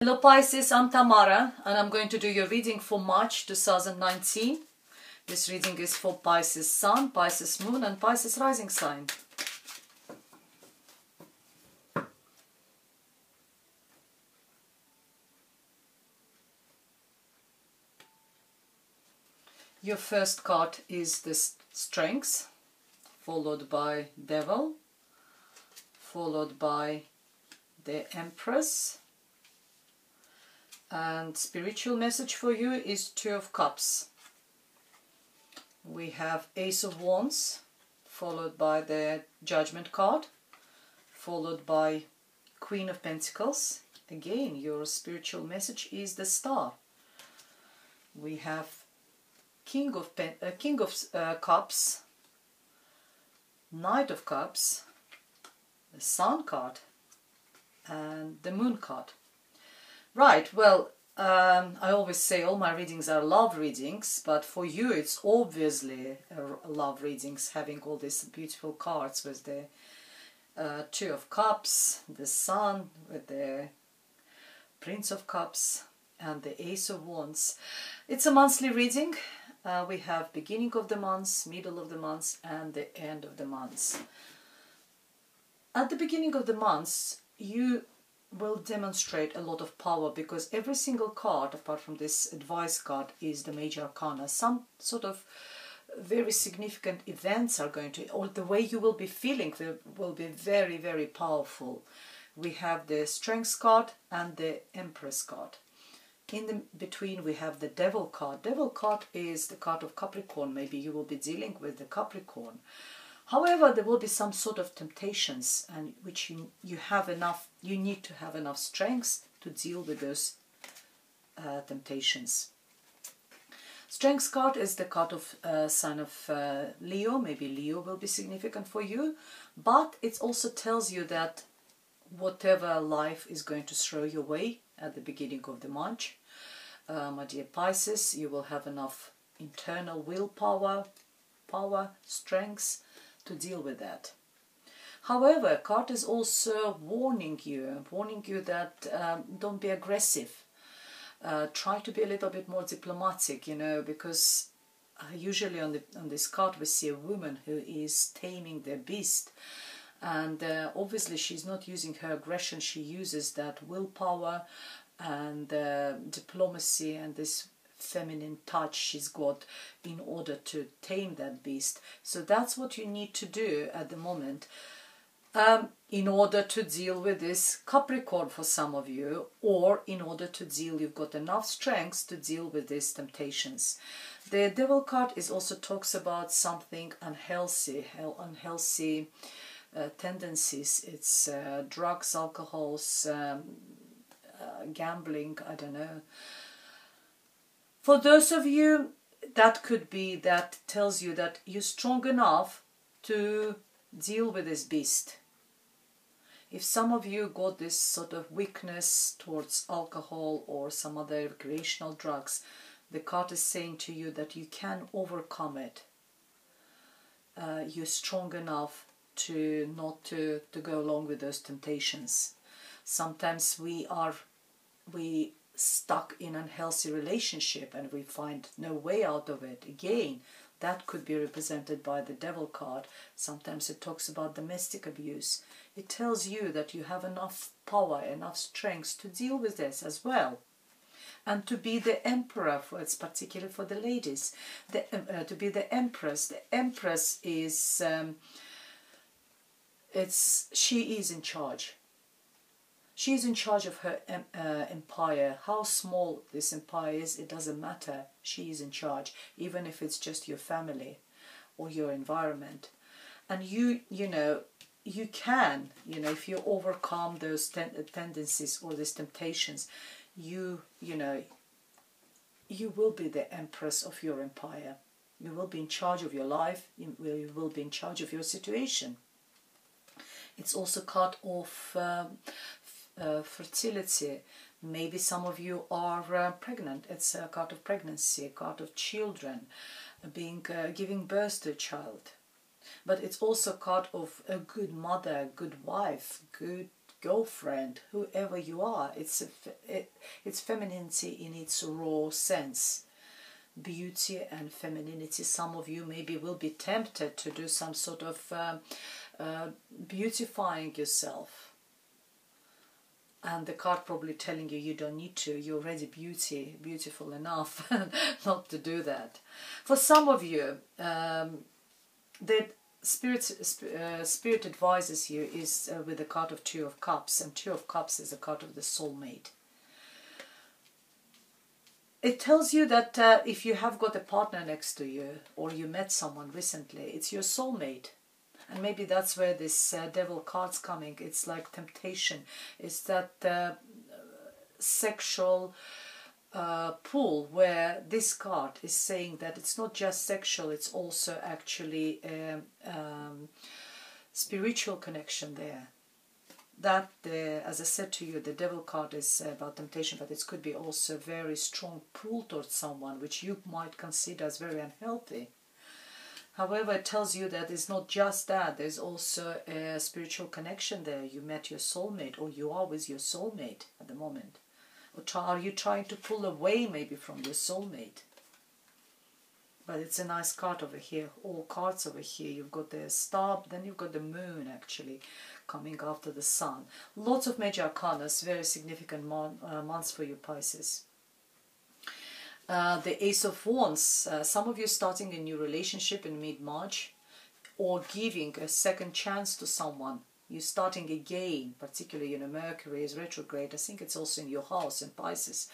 Hello Pisces, I'm Tamara and I'm going to do your reading for March 2019. This reading is for Pisces Sun, Pisces Moon and Pisces Rising sign. Your first card is the Strength, followed by Devil, followed by the Empress. And spiritual message for you is Two of Cups. We have Ace of Wands, followed by the Judgment card, followed by Queen of Pentacles. Again, your spiritual message is the Star. We have King of Cups, Knight of Cups, the Sun card, and the Moon card. Right, well, I always say all my readings are love readings, but for you it's obviously love readings, having all these beautiful cards with the Two of Cups, the Sun with the Prince of Cups, and the Ace of Wands. It's a monthly reading. We have beginning of the months, middle of the months, and the end of the months. At the beginning of the months, you will demonstrate a lot of power because every single card, apart from this advice card, is the major arcana. Some sort of very significant events are going to, or the way you will be feeling will be very, very powerful. We have the Strength card and the Empress card. In the between we have the Devil card. Devil card is the card of Capricorn. Maybe you will be dealing with the Capricorn. However, there will be some sort of temptations, and which you need to have enough strength to deal with those temptations. Strength card is the card of sign of Leo. Maybe Leo will be significant for you, but it also tells you that whatever life is going to throw your way at the beginning of the month, my dear Pisces, you will have enough internal willpower, strength to deal with that. However, card is also warning you that don't be aggressive. Try to be a little bit more diplomatic, you know, because usually on this card we see a woman who is taming their beast, and obviously she's not using her aggression. She uses that willpower and diplomacy and this feminine touch she's got in order to tame that beast. So that's what you need to do at the moment in order to deal with this Capricorn for some of you, or in order to deal, you've got enough strength to deal with these temptations. The Devil card is also talks about something unhealthy, tendencies. It's drugs, alcohols, gambling, I don't know. For those of you, that could be, that tells you that you're strong enough to deal with this beast. If some of you got this sort of weakness towards alcohol or some other recreational drugs, the card is saying to you that you can overcome it. You're strong enough to not to go along with those temptations. Sometimes we stuck in an unhealthy relationship and we find no way out of it. Again, that could be represented by the Devil card. Sometimes it talks about domestic abuse. It tells you that you have enough power, enough strength to deal with this as well. And to be the Emperor, it's particularly for the ladies, to be the Empress. The Empress is, she is in charge. She is in charge of her empire. How small this empire is, it doesn't matter. She is in charge, even if it's just your family or your environment. And you know, you can, you know, if you overcome those tendencies or these temptations, you know, you will be the Empress of your empire. You will be in charge of your life. You will be in charge of your situation. It's also card of fertility. Maybe some of you are pregnant. It's a card of pregnancy, a card of children, giving birth to a child. But it's also a card of a good mother, good wife, good girlfriend, whoever you are. It's femininity in its raw sense. Beauty and femininity. Some of you maybe will be tempted to do some sort of beautifying yourself. And the card probably telling you you don't need to. You're already beautiful enough not to do that. For some of you, that Spirit advises you is with the card of Two of Cups, and Two of Cups is a card of the soulmate. It tells you that if you have got a partner next to you, or you met someone recently, it's your soulmate. And maybe that's where this devil card's coming. It's like temptation. It's that sexual pull, where this card is saying that it's not just sexual, it's also actually spiritual connection there. That, as I said to you, the devil card is about temptation, but it could be also a very strong pull towards someone which you might consider as very unhealthy. However, it tells you that it's not just that, there's also a spiritual connection there. You met your soulmate, or you are with your soulmate at the moment. Or are you trying to pull away maybe from your soulmate? But it's a nice card over here, all cards over here. You've got the star, then you've got the moon actually coming after the sun. Lots of major arcana, very significant months for you, Pisces. The Ace of Wands, some of you starting a new relationship in mid-March, or giving a second chance to someone. You're starting again, particularly, Mercury is retrograde. I think it's also in your house, in Pisces,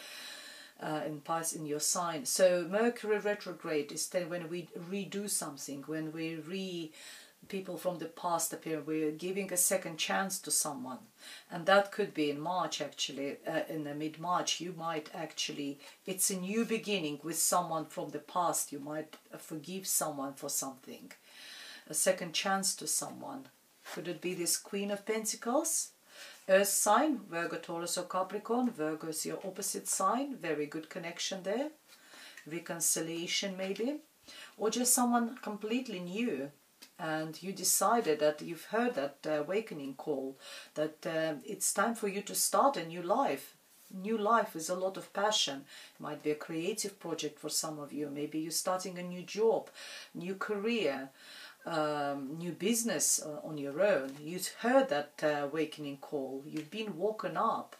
in your sign. So Mercury retrograde is then when we redo something, when people from the past appear, we're giving a second chance to someone. And that could be in March actually, in the mid-March. You might actually, it's a new beginning with someone from the past. You might forgive someone for something, a second chance to someone. Could it be this Queen of Pentacles? Earth sign, Virgo, Taurus or Capricorn. Virgo is your opposite sign, very good connection there. Reconciliation maybe. Or just someone completely new. And you decided that you've heard that awakening call, that it's time for you to start a new life. New life with a lot of passion. It might be a creative project for some of you. Maybe you're starting a new job, new career, new business on your own. You've heard that awakening call. You've been woken up.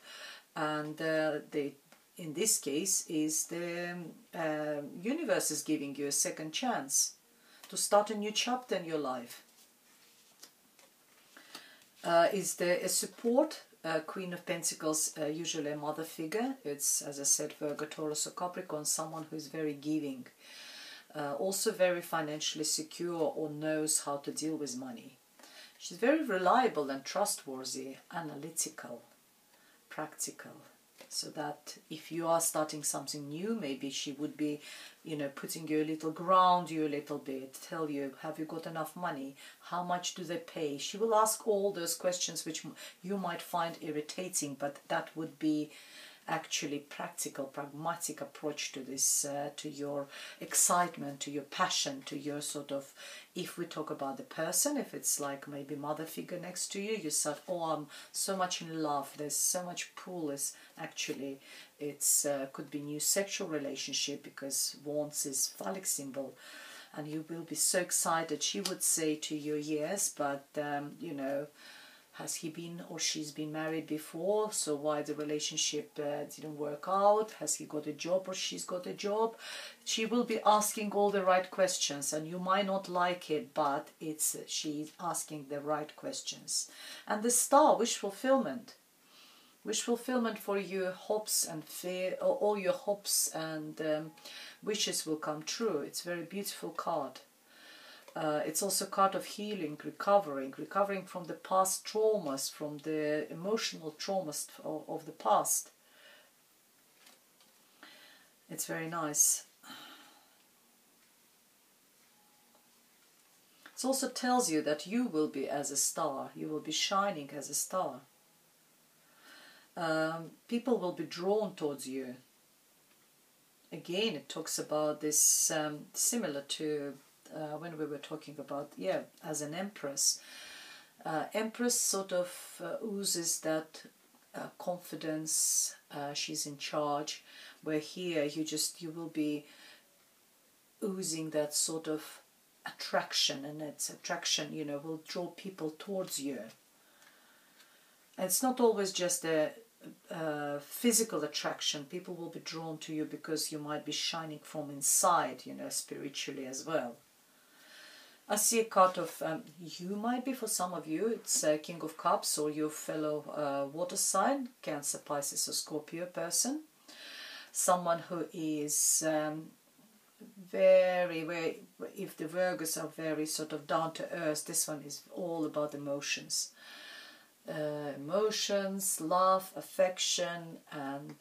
And in this case, is the universe is giving you a second chance to start a new chapter in your life. Is there a support? Queen of Pentacles, usually a mother figure. It's, as I said, Virgo, Taurus or Capricorn, someone who is very giving. Also very financially secure, or knows how to deal with money. She's very reliable and trustworthy, analytical, practical. So that if you are starting something new, maybe she would be, putting you a little, ground you a little bit, tell you, have you got enough money? How much do they pay? She will ask all those questions which you might find irritating, but that would be actually practical, pragmatic approach to this, to your excitement, to your passion, to your sort of, if we talk about the person, if it's like maybe mother figure next to you, you said, oh, I'm so much in love, there's so much pull. Is actually, it's could be new sexual relationship, because wands is phallic symbol, and you will be so excited. She would say to you, yes, but has he been or she's been married before? So why the relationship didn't work out? Has he got a job or she's got a job? She will be asking all the right questions, and you might not like it, but she's asking the right questions. And the star, wish fulfillment. Wish fulfillment for your hopes and fear, all your hopes and wishes will come true. It's a very beautiful card. It's also a card of healing, recovering from the past traumas, from the emotional traumas of the past. It's very nice. It also tells you that you will be as a star, you will be shining as a star. People will be drawn towards you. Again, it talks about this, similar to when we were talking about, as an empress. Empress sort of oozes that confidence, she's in charge, where here you will be oozing that sort of attraction, and its attraction, you know, will draw people towards you. And it's not always just a physical attraction. People will be drawn to you because you might be shining from inside, you know, spiritually as well. I see a card of you might be, for some of you, it's King of Cups, or your fellow water sign, Cancer, Pisces or Scorpio person. Someone who is very, if the Virgos are very sort of down to earth, this one is all about emotions. Emotions, love, affection, and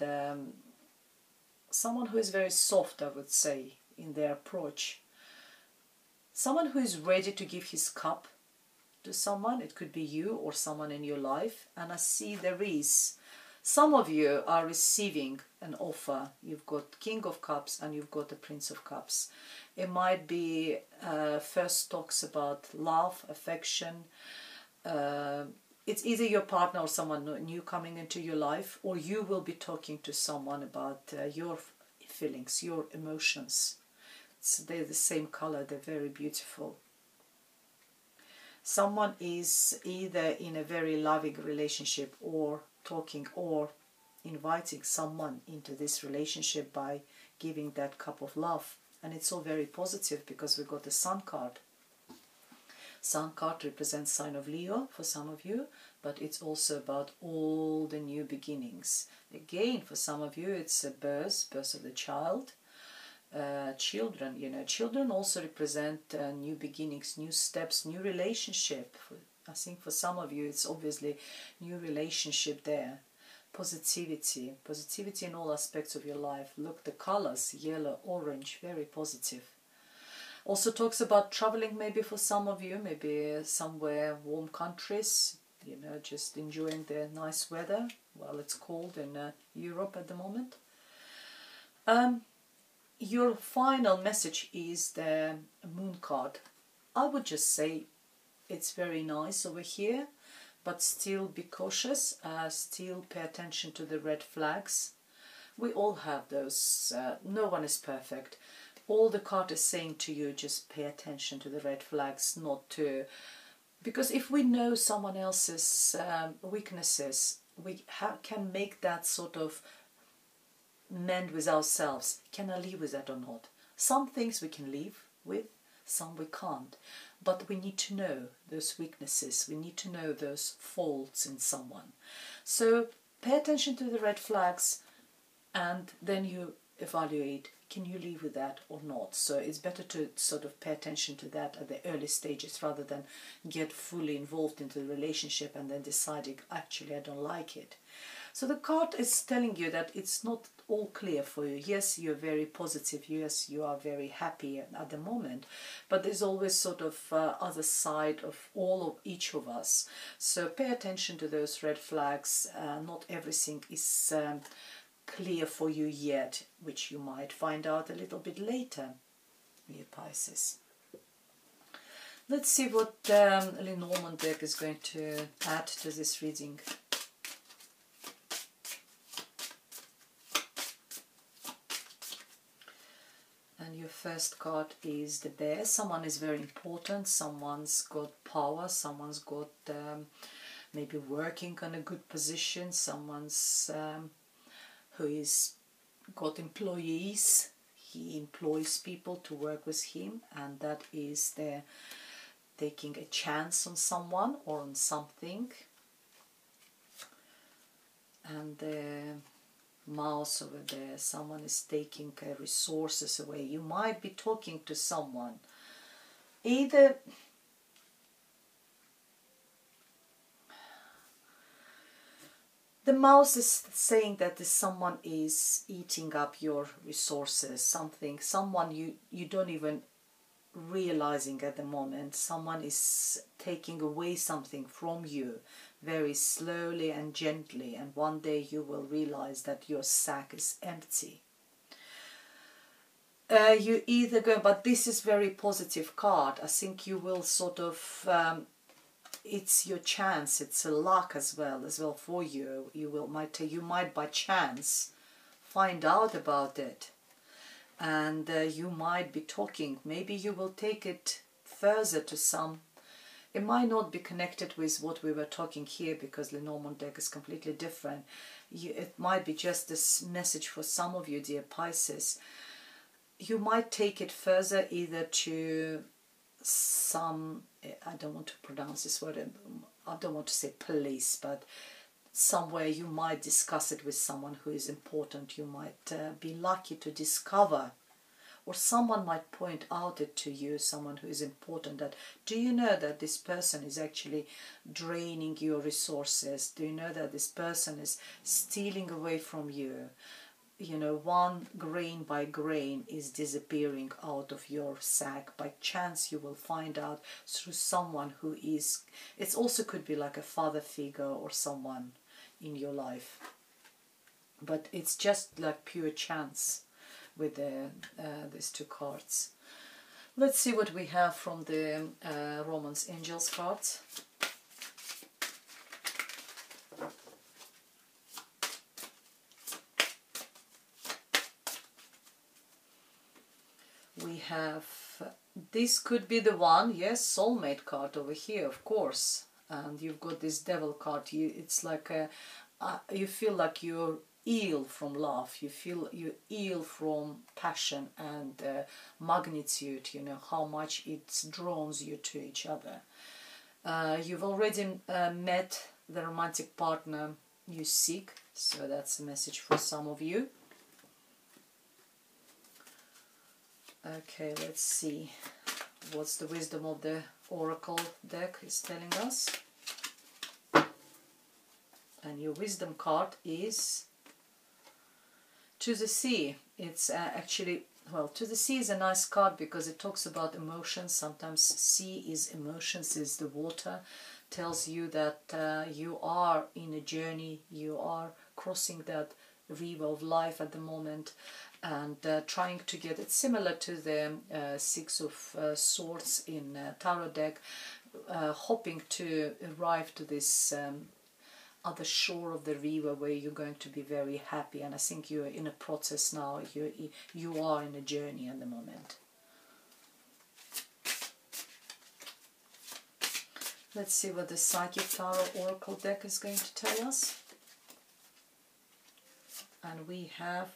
someone who is very soft, I would say, in their approach. Someone who is ready to give his cup to someone. It could be you or someone in your life. And I see there is, some of you are receiving an offer. You've got King of Cups and you've got the Prince of Cups. It might be first talks about love, affection. It's either your partner or someone new coming into your life, or you will be talking to someone about your feelings, your emotions. They're the same color, they're very beautiful. Someone is either in a very loving relationship or talking or inviting someone into this relationship by giving that cup of love. And it's all very positive because we got the Sun card. Sun card represents sign of Leo for some of you, but it's also about all the new beginnings. Again, for some of you, it's a birth of the child. Children, you know, children also represent new beginnings, new steps, new relationship. I think for some of you it's obviously new relationship there. Positivity in all aspects of your life. Look, the colors, yellow, orange, very positive. Also talks about traveling maybe for some of you, maybe somewhere warm countries, you know, just enjoying the nice weather while it's cold in Europe at the moment. Your final message is the Moon card. I would just say it's very nice over here, but still be cautious, still pay attention to the red flags. We all have those, no one is perfect. All the card is saying to you, just pay attention to the red flags, not to... Because if we know someone else's weaknesses, we can make that sort of mend with ourselves. Can I live with that or not? Some things we can live with, some we can't. But we need to know those weaknesses. We need to know those faults in someone. So pay attention to the red flags, and then you evaluate, can you live with that or not? So it's better to sort of pay attention to that at the early stages rather than get fully involved into the relationship and then deciding, actually, I don't like it. So the card is telling you that it's not all clear for you. Yes, you're very positive. Yes, you are very happy at the moment. But there's always sort of other side of each of us. So pay attention to those red flags. Not everything is clear for you yet, which you might find out a little bit later, dear Pisces. Let's see what Lenormand deck is going to add to this reading. And your first card is the Bear. Someone is very important. Someone's got power. Someone's got maybe working on a good position. Someone's who is got employees. He employs people to work with him, and that is they're taking a chance on someone or on something. And the Mouse over there, someone is taking resources away. You might be talking to someone. Either the mouse is saying that someone is eating up your resources, someone you don't even realizing at the moment. Someone is taking away something from you very slowly and gently, and one day you will realize that your sack is empty. You either go, but this is very positive card. I think you will sort of it's your chance, it's a luck as well for you. You might by chance find out about it, and you might be talking. Maybe you will take it further to some. It might not be connected with what we were talking here, because Lenormand deck is completely different. It might be just this message for some of you, dear Pisces. You might take it further either to some, I don't want to pronounce this word, I don't want to say police, but somewhere you might discuss it with someone who is important. You might be lucky to discover, or someone might point out it to you, someone who is important, that do you know that this person is actually draining your resources? Do you know that this person is stealing away from you? You know, one grain by grain is disappearing out of your sack. By chance you will find out through someone who is, it also could be like a father figure or someone in your life, but it's just like pure chance with these two cards. Let's see what we have from the Romance Angels cards. We have, this could be the one, yes, soulmate card over here, of course. And you've got this devil card. It's like you feel like you're ill from love. You feel you ill from passion and magnitude. You know how much it draws you to each other. You've already met the romantic partner you seek. So that's a message for some of you. Okay, let's see what's the wisdom of the oracle deck is telling us. And your wisdom card is To the Sea. It's actually, well, To the Sea is a nice card because it talks about emotions. Sometimes sea is emotions, is the water. Tells you that you are in a journey, you are crossing that river of life at the moment, and trying to get it similar to the Six of Swords in Taro deck, hoping to arrive to this other shore of the river where you're going to be very happy. And I think you're in a process now, you are in a journey at the moment. Let's see what the Psychic Taro Oracle deck is going to tell us. And we have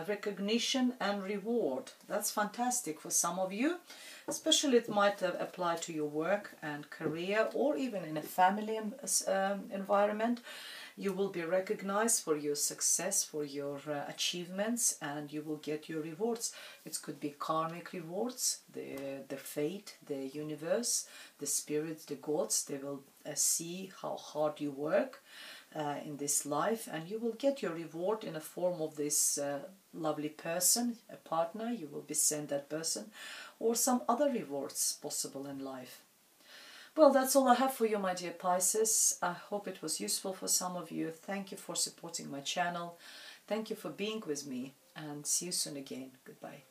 recognition and reward. That's fantastic for some of you. Especially it might apply to your work and career, or even in a family environment. You will be recognized for your success, for your achievements, and you will get your rewards. It could be karmic rewards, the fate, the universe, the spirits, the gods. They will see how hard you work in this life, and you will get your reward in a form of this lovely person, a partner. You will be sent that person, or some other rewards possible in life. Well, that's all I have for you, my dear Pisces. I hope it was useful for some of you. Thank you for supporting my channel. Thank you for being with me, and see you soon again. Goodbye.